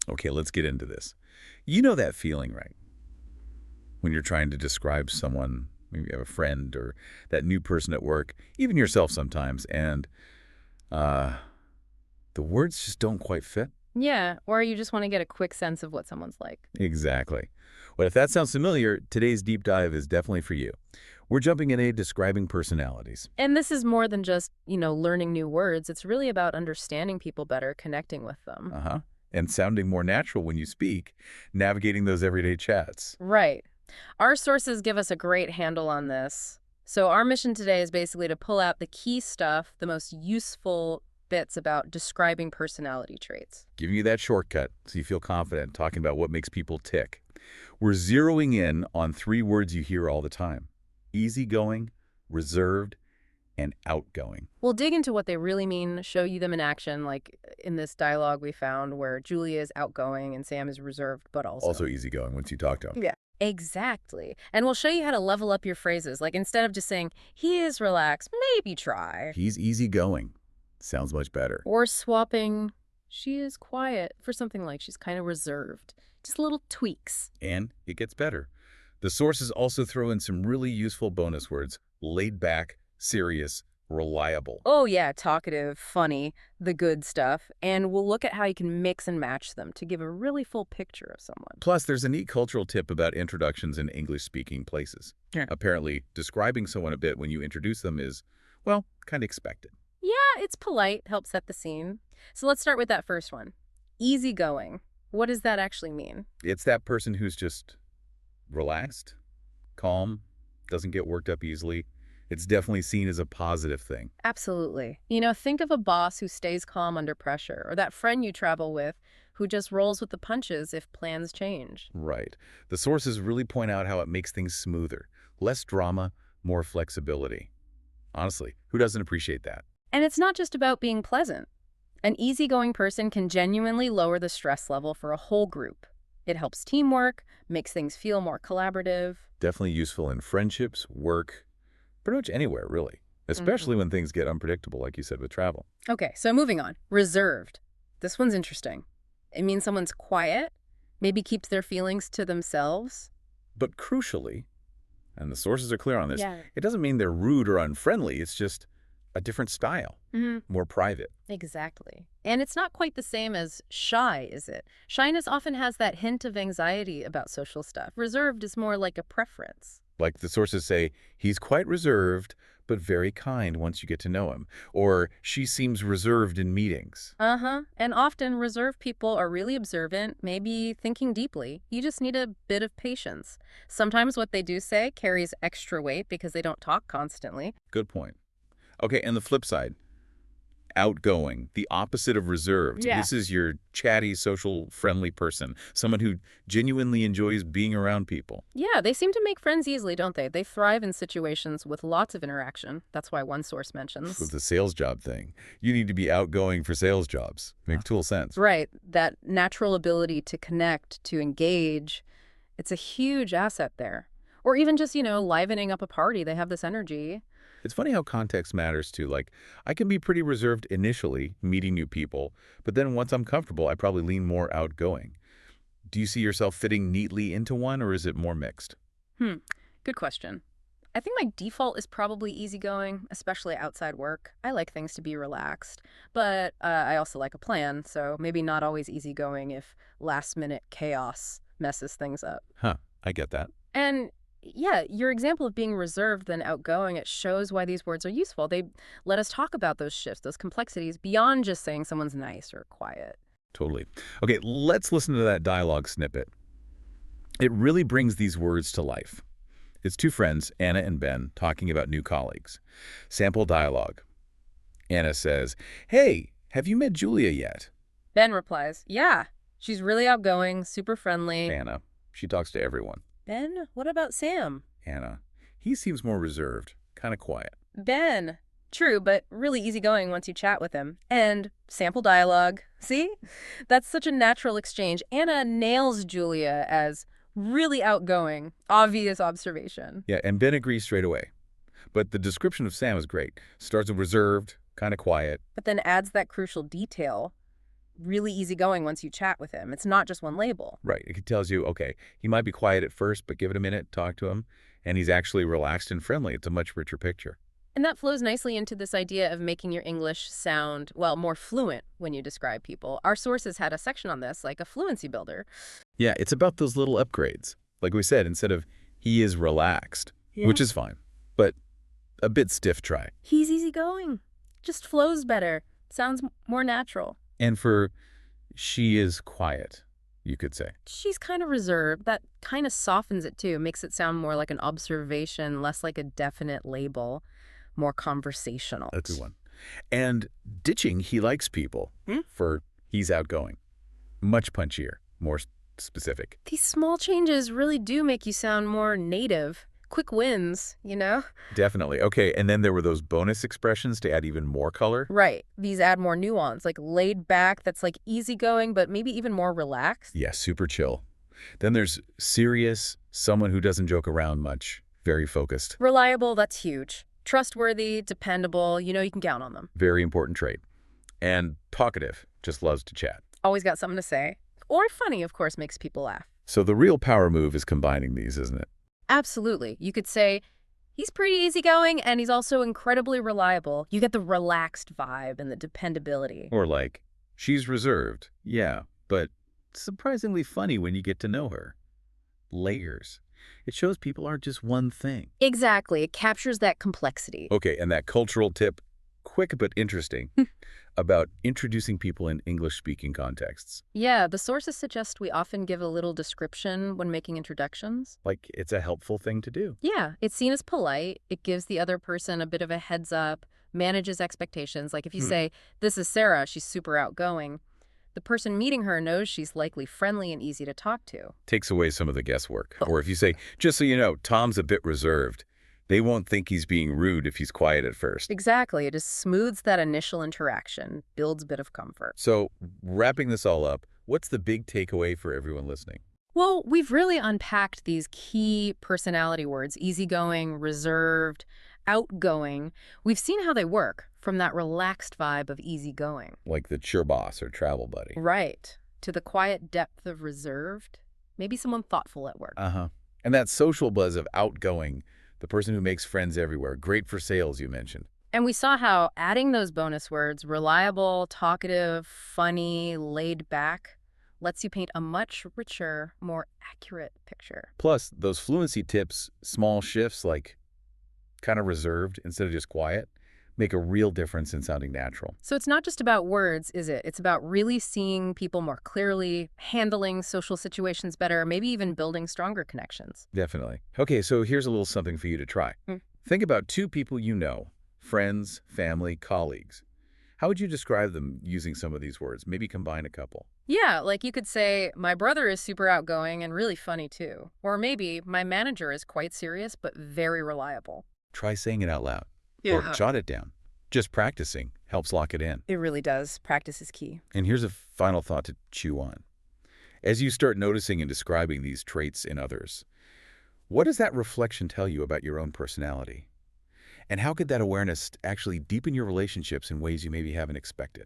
Okay, let's get into this. You know that feeling, right? When you're trying to describe someone, maybe you have a friend or that new person at work, even yourself sometimes, and uh, the words just don't quite fit? Yeah, or you just want to get a quick sense of what someone's like. Exactly. Well, if that sounds familiar, today's deep dive is definitely for you. We're jumping into describing personalities. And this is more than just, learning new words. It's really about understanding people better, connecting with them. Uh-huh. And sounding more natural when you speak, navigating those everyday chats. Right. Our sources give us a great handle on this. So our mission today is basically to pull out the key stuff, the most useful bits about describing personality traits. Giving you that shortcut so you feel confident talking about what makes people tick. We're zeroing in on three words you hear all the time: easygoing, reserved, and outgoing. We'll dig into what they really mean, show you them in action, like in this dialogue we found where Julia is outgoing and Sam is reserved, but also. Also easygoing once you talk to them. Yeah. Exactly. And we'll show you how to level up your phrases. Like instead of just saying, he is relaxed, maybe try. He's easygoing. Sounds much better. Or swapping, she is quiet for something like she's kind of reserved. Just little tweaks. And it gets better. The sources also throw in some really useful bonus words: laid back, serious, reliable. Oh, yeah, talkative, funny, the good stuff. And we'll look at how you can mix and match them to give a really full picture of someone. Plus, there's a neat cultural tip about introductions in English-speaking places. Yeah. Apparently, describing someone a bit when you introduce them is, well, kind of expected. Yeah, it's polite, helps set the scene. So let's start with that first one. Easygoing. What does that actually mean? It's that person who's just relaxed, calm, doesn't get worked up easily. It's definitely seen as a positive thing. Absolutely. Think of a boss who stays calm under pressure, or that friend you travel with who just rolls with the punches if plans change. Right. The sources really point out how it makes things smoother. Less drama, more flexibility. Honestly, who doesn't appreciate that? And it's not just about being pleasant. An easygoing person can genuinely lower the stress level for a whole group. It helps teamwork, makes things feel more collaborative. Definitely useful in friendships, work, pretty much anywhere, really. Especially when things get unpredictable, like you said, with travel. Okay, so moving on. Reserved. This one's interesting. It means someone's quiet, maybe keeps their feelings to themselves. But crucially, and the sources are clear on this, Yeah. it doesn't mean they're rude or unfriendly. It's just a different style, more private. Exactly. And it's not quite the same as shy, is it? Shyness often has that hint of anxiety about social stuff. Reserved is more like a preference. Like the sources say, he's quite reserved, but very kind once you get to know him. Or she seems reserved in meetings. Uh-huh. And often reserved people are really observant, maybe thinking deeply. You just need a bit of patience. Sometimes what they do say carries extra weight because they don't talk constantly. Good point. Okay, and the flip side, outgoing, the opposite of reserved. Yeah. This is your chatty, social, friendly person, someone who genuinely enjoys being around people. Yeah, they seem to make friends easily, don't they? They thrive in situations with lots of interaction. That's why one source mentions. With the sales job thing, you need to be outgoing for sales jobs. Makes total sense. Right, that natural ability to connect, to engage, it's a huge asset there. Or even just, livening up a party, they have this energy. It's funny how context matters too. Like, I can be pretty reserved initially, meeting new people, but then once I'm comfortable, I probably lean more outgoing. Do you see yourself fitting neatly into one, or is it more mixed? Good question. I think my default is probably easygoing, especially outside work. I like things to be relaxed, but I also like a plan, so maybe not always easygoing if last-minute chaos messes things up. Huh, I get that. And yeah, your example of being reserved than outgoing, it shows why these words are useful. They let us talk about those shifts, those complexities, beyond just saying someone's nice or quiet. Totally. Okay, let's listen to that dialogue snippet. It really brings these words to life. It's two friends, Anna and Ben, talking about new colleagues. Sample dialogue. Anna says, "Hey, have you met Julia yet?" Ben replies, yeah, she's really outgoing, super friendly. Anna, she talks to everyone. Ben, what about Sam? Anna, he seems more reserved, kind of quiet. Ben. True, but really easygoing once you chat with him. And sample dialogue. See? That's such a natural exchange. Anna nails Julia as really outgoing. Obvious observation. Yeah, and Ben agrees straight away. But the description of Sam is great. Starts with reserved, kind of quiet. But then adds that crucial detail. really easygoing once you chat with him. It's not just one label. Right. It tells you, okay, he might be quiet at first, but give it a minute, talk to him, and he's actually relaxed and friendly. It's a much richer picture. And that flows nicely into this idea of making your English sound, well, more fluent when you describe people. Our sources had a section on this, like a fluency builder. Yeah, it's about those little upgrades. Like we said, instead of he is relaxed, which is fine, but a bit stiff try. He's easygoing. Just flows better. Sounds more natural. And for she is quiet, you could say. She's kind of reserved. That kind of softens it too, makes it sound more like an observation, less like a definite label, more conversational. That's a good one. And ditching he likes people for he's outgoing. Much punchier, more specific. These small changes really do make you sound more native. Quick wins, you know? Definitely. Okay, and then there were those bonus expressions to add even more color. Right. These add more nuance, like laid back, that's like easygoing, but maybe even more relaxed. Yeah, super chill. Then there's serious, someone who doesn't joke around much, very focused. Reliable, that's huge. Trustworthy, dependable, you know you can count on them. Very important trait. And talkative, just loves to chat. Always got something to say. Or funny, of course, makes people laugh. So the real power move is combining these, isn't it? Absolutely. You could say, he's pretty easygoing and he's also incredibly reliable. You get the relaxed vibe and the dependability. Or like, she's reserved, yeah, but surprisingly funny when you get to know her. Layers. It shows people aren't just one thing. Exactly. It captures that complexity. Okay, and that cultural tip, quick but interesting, about introducing people in English-speaking contexts. Yeah, the sources suggest we often give a little description when making introductions. Like, it's a helpful thing to do. Yeah, it's seen as polite. It gives the other person a bit of a heads up, manages expectations. Like if you say, this is Sarah, she's super outgoing, the person meeting her knows she's likely friendly and easy to talk to. Takes away some of the guesswork. Or if you say, just so you know, Tom's a bit reserved, they won't think he's being rude if he's quiet at first. Exactly. It just smooths that initial interaction, builds a bit of comfort. So, wrapping this all up, what's the big takeaway for everyone listening? Well, we've really unpacked these key personality words: easygoing, reserved, outgoing. We've seen how they work, from that relaxed vibe of easygoing. Like the cheer boss or travel buddy. Right. To the quiet depth of reserved. Maybe someone thoughtful at work. Uh-huh. And that social buzz of outgoing, the person who makes friends everywhere. Great for sales, you mentioned. And we saw how adding those bonus words, reliable, talkative, funny, laid back, lets you paint a much richer, more accurate picture. Plus, those fluency tips, small shifts like kind of reserved instead of just quiet, make a real difference in sounding natural. So it's not just about words, is it? It's about really seeing people more clearly, handling social situations better, maybe even building stronger connections. Definitely. Okay, so here's a little something for you to try. Think about two people you know, friends, family, colleagues. How would you describe them using some of these words? Maybe combine a couple. Yeah, like you could say, my brother is super outgoing and really funny too. Or maybe, my manager is quite serious but very reliable. Try saying it out loud. Or jot it down. Just practicing helps lock it in. It really does. Practice is key. And here's a final thought to chew on. As you start noticing and describing these traits in others, what does that reflection tell you about your own personality? And how could that awareness actually deepen your relationships in ways you maybe haven't expected?